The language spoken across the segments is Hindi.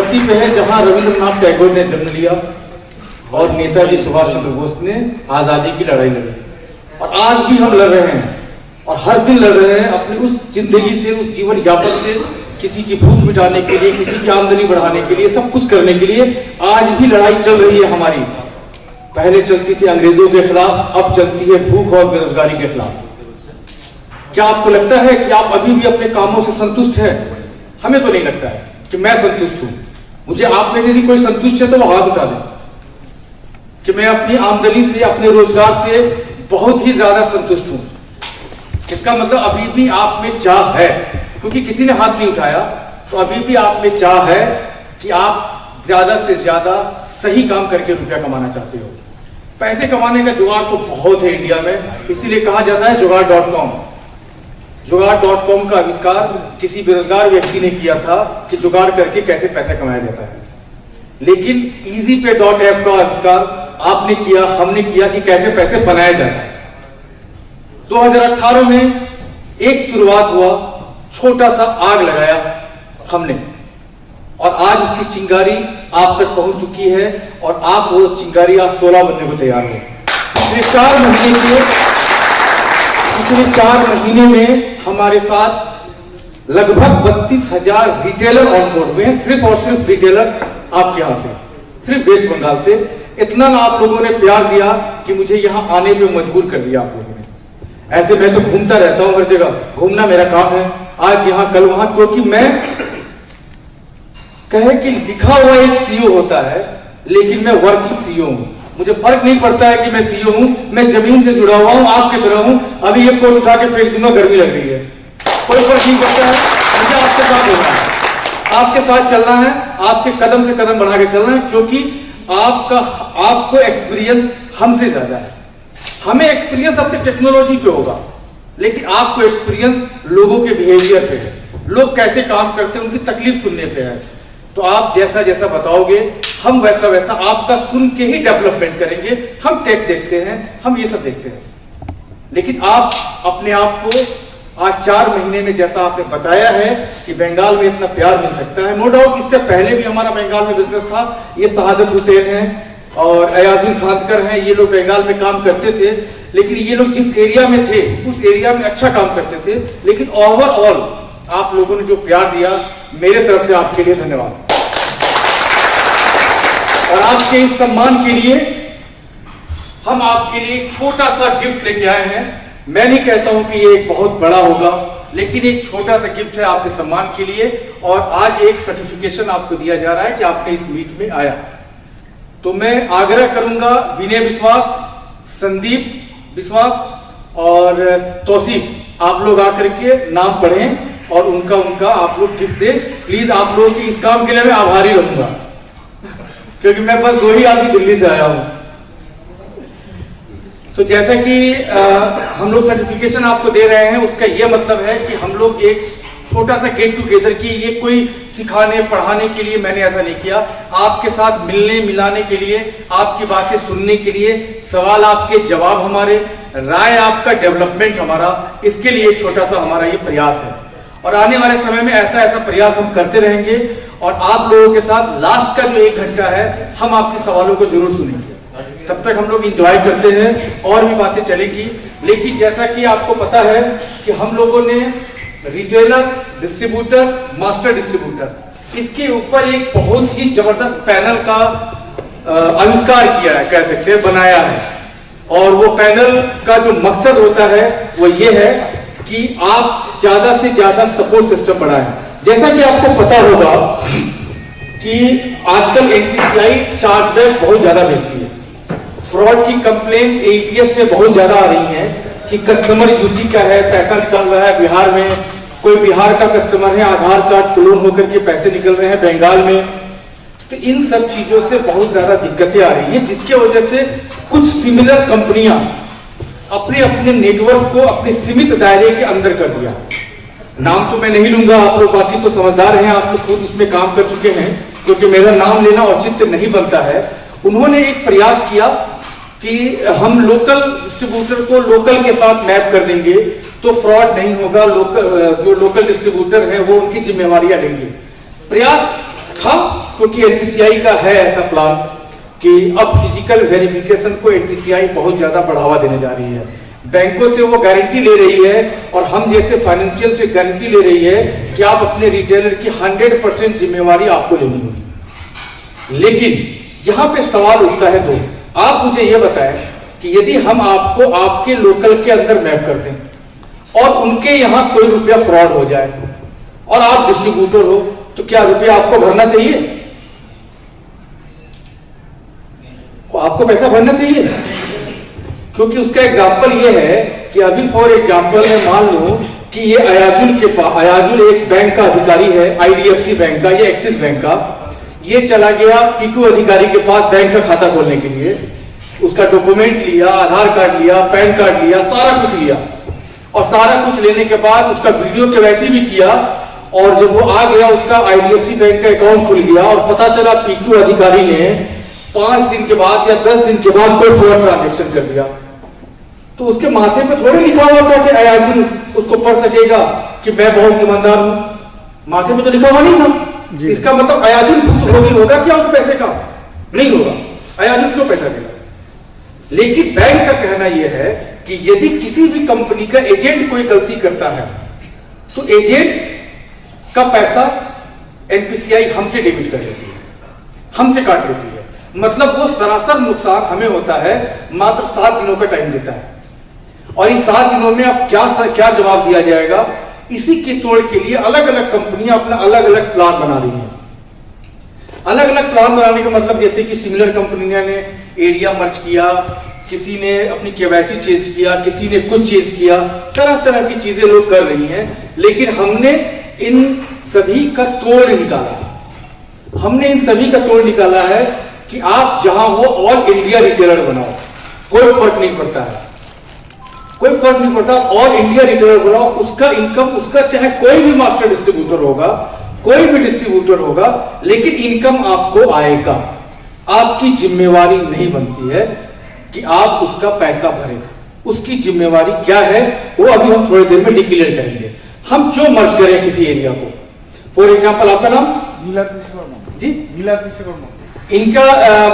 धरती पे है जहां रविंद्रनाथ टैगोर ने जन्म लिया और नेताजी सुभाष चंद्र बोस ने आजादी की लड़ाई लड़ी, और आज भी हम लड़ रहे हैं और हर दिन लड़ रहे हैं अपनी उस जिंदगी से, उस जीवन यापन से, किसी की भूख मिटाने के लिए, किसी की आमदनी बढ़ाने के लिए, सब कुछ करने के लिए आज भी लड़ाई चल रही है हमारी। पहले चलती थी अंग्रेजों के खिलाफ, अब चलती है भूख और बेरोजगारी के खिलाफ। क्या आपको लगता है कि आप अभी भी अपने कामों से संतुष्ट हैं? हमें तो नहीं लगता है कि मैं संतुष्ट हूं। मुझे आप में से यदि कोई संतुष्ट है तो वो हाथ उठा दे कि मैं अपनी आमदनी से, अपने रोजगार से बहुत ही ज्यादा संतुष्ट हूं। इसका मतलब अभी भी आप में चाह है, क्योंकि किसी ने हाथ नहीं उठाया, तो अभी भी आप में चाह है कि आप ज्यादा से ज्यादा सही काम करके रुपया कमाना चाहते हो। पैसे कमाने का जुगाड़ तो बहुत है इंडिया में, इसीलिए कहा जाता है जुगाड़.com। जुगाड़.com का आविष्कार किसी बेरोजगार व्यक्ति ने किया था कि जुगाड़ करके कैसे पैसा कमाया जाता है। लेकिन EasyPay.app का आविष्कार आपने किया, हमने किया कि कैसे पैसे बनाया जाता है। 2018 में एक शुरुआत हुआ, छोटा सा आग लगाया हमने, और आज उसकी चिंगारी आप तक पहुंच चुकी है, और आप वो चिंगारी आज 16 बनने को तैयार है। पिछले 4 महीने में हमारे साथ लगभग 32,000 रिटेलर ऑन बोर्ड हुए हैं, सिर्फ और सिर्फ रिटेलर आपके यहां से, सिर्फ वेस्ट बंगाल से। इतना आप लोगों ने प्यार दिया कि मुझे यहां आने पे मजबूर कर दिया आप लोगों ने। ऐसे मैं तो घूमता रहता हूं हर जगह, घूमना मेरा काम है, आज यहां कल वहां, क्योंकि मैं कहे कि लिखा हुआ एक सीईओ होता है, लेकिन मैं वर्किंग सीईओ हूं। मुझे फर्क नहीं पड़ता है कि मैं सीईओ हूं, मैं जमीन से जुड़ा हुआ हूं, आपकी तरह हूं। अभी एक कोट उठा के फेंक दूंगा, गर्मी लग रही है, कोई फर्क नहीं पड़ता है। मुझे आपके साथ होना है, आपके साथ चलना है, आपके कदम से कदम बढ़ा के चलना है, क्योंकि आपको एक्सपीरियंस हमसे ज्यादा है। हमें एक्सपीरियंस अपनी टेक्नोलॉजी पे होगा, लेकिन आपको एक्सपीरियंस लोगों के बिहेवियर पे है, लोग कैसे काम करते हैं, उनकी तकलीफ सुनने पे है। तो आप जैसा जैसा बताओगे, हम वैसा वैसा आपका सुन के ही डेवलपमेंट करेंगे। हम टेक देखते हैं, हम ये सब देखते हैं, लेकिन आप अपने आप को आज 4 महीने में, जैसा आपने बताया है कि बंगाल में इतना प्यार मिल सकता है, नो डाउट इससे पहले भी हमारा बंगाल में बिजनेस था। ये शहादत हुसैन है और अयाजुल खानकर हैं, ये लोग बंगाल में काम करते थे, लेकिन ये लोग जिस एरिया में थे उस एरिया में अच्छा काम करते थे। लेकिन ओवरऑल आप लोगों ने जो प्यार दिया, मेरे तरफ से आपके लिए धन्यवाद। और आपके इस सम्मान के लिए हम आपके लिए एक छोटा सा गिफ्ट लेके आए हैं। मैं नहीं कहता हूं कि ये एक बहुत बड़ा होगा, लेकिन एक छोटा सा गिफ्ट है आपके सम्मान के लिए, और आज एक सर्टिफिकेशन आपको दिया जा रहा है कि आपने इस मीट में आया। तो मैं आग्रह करूंगा, विनय विश्वास, संदीप विश्वास और तौसीफ, आप लोग आकर के नाम पढ़ें और उनका आप लोग गिफ्ट दें। प्लीज आप लोगों की इस काम के लिए मैं आभारी रहूंगा, क्योंकि मैं बस 2 ही आदमी दिल्ली से आया हूं। तो जैसा कि हम लोग सर्टिफिकेशन आपको दे रहे हैं, उसका यह मतलब है कि हम लोग एक छोटा सा गेट टुगेदर की, ये कोई सिखाने पढ़ाने के लिए मैंने ऐसा नहीं किया, आपके साथ मिलने मिलाने के लिए, आपकी बातें सुनने के लिए, सवाल आपके जवाब हमारे, राय आपका, डेवलपमेंट हमारा, इसके लिए एक छोटा सा हमारा ये प्रयास है। और आने वाले समय में ऐसा ऐसा प्रयास हम करते रहेंगे, और आप लोगों के साथ लास्ट का जो 1 घंटा है, हम आपके सवालों को जरूर सुनेंगे। तब तक हम लोग एंजॉय करते हैं, और भी बातें चलेगी। लेकिन जैसा कि आपको पता है कि हम लोगों ने रिटेलर, डिस्ट्रीब्यूटर, मास्टर डिस्ट्रीब्यूटर, इसके ऊपर एक बहुत ही जबरदस्त पैनल का आविष्कार किया है, कह सकते हैं, बनाया है। और वो पैनल का जो मकसद होता है वो ये है कि आप ज्यादा से ज्यादा सपोर्ट सिस्टम बढ़ाएं। जैसा कि आपको पता होगा कि आजकल NPCI चार्जबैक बहुत ज्यादा भेजती है। फ्रॉड की कंप्लेन ATS में बहुत ज्यादा आ रही है कि कस्टमर यूपी का है, पैसा निकल रहा है बिहार में, कोई बिहार का कस्टमर है, आधार कार्ड क्लोन होकर के पैसे निकल रहे हैं बंगाल में। तो इन सब चीजों से बहुत ज्यादा दिक्कतें आ रही है, जिसके वजह से कुछ सिमिलर कंपनियां अपने अपने नेटवर्क को अपने सीमित दायरे के अंदर कर दिया। नाम तो मैं नहीं लूंगा, आप लोग बाकी तो समझदार हैं, आप लोग खुद उसमें काम कर चुके हैं, क्योंकि मेरा नाम लेना औचित्य नहीं बनता है। उन्होंने एक प्रयास किया कि हम लोकल डिस्ट्रीब्यूटर को लोकल के साथ मैप कर देंगे तो फ्रॉड नहीं होगा, जो लोकल डिस्ट्रीब्यूटर है वो उनकी जिम्मेवारियां लेंगे। प्रयास था, क्योंकि एनपीसीआई का है ऐसा प्लान कि अब फिजिकल वेरिफिकेशन को एनपीसीआई बहुत ज्यादा बढ़ावा देने जा रही है। बैंकों से वो गारंटी ले रही है और हम जैसे फाइनेंशियल से गारंटी ले रही है कि आप अपने रिटेलर की 100% जिम्मेवारी आपको लेनी होगी। लेकिन यहां पे सवाल उठता है दो, आप मुझे ये बताएं कि यदि हम आपको आपके लोकल के अंदर मैप कर दें और उनके यहां कोई रुपया फ्रॉड हो जाए और आप डिस्ट्रीब्यूटर हो, तो क्या रुपया आपको भरना चाहिए? आपको पैसा भरना चाहिए? क्योंकि उसका एग्जाम्पल ये है कि अभी फॉर एग्जाम्पल मैं मान लूं कि ये अयाजुल के पास, अयाजुल एक बैंक का अधिकारी है, आईडीएफसी बैंक का या एक्सिस बैंक का, ये चला गया पीकू अधिकारी के पास बैंक का खाता खोलने के लिए, उसका डॉक्यूमेंट लिया, आधार कार्ड लिया, पैन कार्ड लिया, सारा कुछ लिया और सारा कुछ लेने के बाद उसका वीडियो केवाईसी भी किया और जब वो आ गया उसका आईडीएफसी बैंक का अकाउंट खुल गया और पता चला पीकू अधिकारी ने 5 दिन के बाद या 10 दिन के बाद कोई फ्रॉड ट्रांजेक्शन कर दिया, तो उसके माथे पे थोड़ी लिखा हुआ था कि अयाजुल उसको पढ़ सकेगा कि मैं बहुत ईमानदार हूं, माथे में तो लिखा हुआ नहीं था। इसका मतलब अयाजुल भुक्तभोगी होगा क्या उस पैसे का? नहीं होगा। अयाजुल क्यों पैसा देगा? लेकिन बैंक का कहना यह है कि यदि किसी भी कंपनी का एजेंट कोई गलती करता है तो एजेंट का पैसा एनपीसीआई हमसे डेबिट कर देती है, हमसे काट लेती है। मतलब वो सरासर नुकसान हमें होता है, मात्र 7 दिनों का टाइम देता है और इस 7 दिनों में अब क्या जवाब दिया जाएगा, इसी के तोड़ के लिए अलग अलग कंपनियां अपना अलग अलग प्लान बना रही हैं। अलग अलग प्लान बनाने का मतलब जैसे कि सिमिलर कंपनियों ने एरिया मर्ज किया, किसी ने अपनी केवाईसी चेंज किया, किसी ने कुछ चेंज किया, तरह तरह की चीजें लोग कर रही हैं। लेकिन हमने इन सभी का तोड़ निकाला, हमने इन सभी का तोड़ निकाला है कि आप जहां हो ऑल इंडिया रिटेलर बनाओ, कोई फर्क नहीं पड़ता है, कोई फर्क नहीं पड़ता, ऑल इंडिया रिटेलर बनाओ। उसका इनकम, उसका चाहे कोई भी मास्टर डिस्ट्रीब्यूटर होगा, कोई भी डिस्ट्रीब्यूटर होगा, लेकिन इनकम आपको आएगा। आपकी जिम्मेवारी नहीं बनती है कि आप उसका पैसा भरें, उसकी जिम्मेवारी क्या है वो अभी हम थोड़ी देर में डिक्लेयर करेंगे। हम जो मर्ज करें किसी एरिया को, फॉर एग्जाम्पल आपका नाम जी, इनका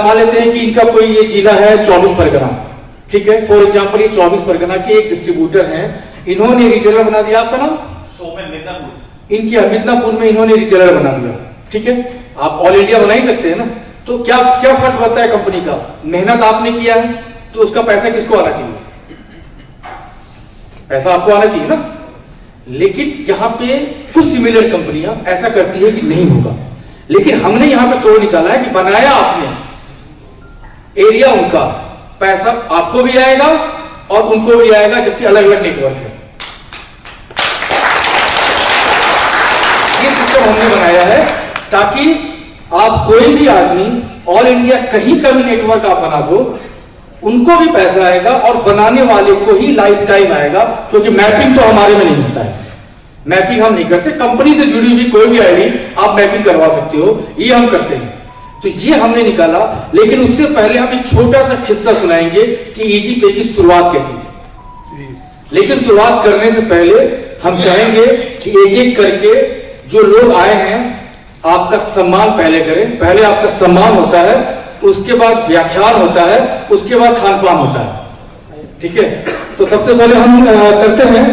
मान लेते हैं कि इनका कोई ये जिला है 24 परगना, ठीक है, फॉर एग्जांपल ये 24 परगना के एक डिस्ट्रीब्यूटर हैं, इन्होंने रिटेलर बना दिया। आपका नाम? इनकी मिदनापुर में इन्होंने रिटेलर बना दिया, ठीक है। आप ऑल इंडिया बना ही सकते हैं ना, तो क्या क्या फर्क पड़ता है कंपनी का? मेहनत आपने किया है तो उसका पैसा किसको आना चाहिए? पैसा आपको आना चाहिए ना। लेकिन यहां पे कुछ सिमिलर कंपनियां ऐसा करती है कि नहीं होगा, लेकिन हमने यहां पे तोड़ निकाला है कि बनाया आपने एरिया, उनका पैसा आपको भी आएगा और उनको भी आएगा, जबकि अलग अलग नेटवर्क है। ये सिस्टम हमने बनाया है ताकि आप कोई भी आदमी ऑल इंडिया कहीं का भी नेटवर्क आप बना दो, उनको भी पैसा आएगा और बनाने वाले को ही लाइफ टाइम आएगा, क्योंकि मैपिंग तो हमारे में नहीं होता है, मैपिंग हम नहीं करते। कंपनी से जुड़ी हुई कोई भी आईडी आप मैपिंग करवा सकते हो, ये हम करते हैं। तो ये हमने निकाला, लेकिन उससे पहले हम एक छोटा सा किस्सा सुनाएंगे कि इजी पे की शुरुआत कैसी है। लेकिन शुरुआत करने से पहले हम चाहेंगे कि एक एक करके जो लोग आए हैं आपका सम्मान पहले करें। पहले आपका सम्मान होता है, उसके बाद व्याख्यान होता है, उसके बाद खान पान होता है, ठीक है। तो सबसे पहले हम करते हैं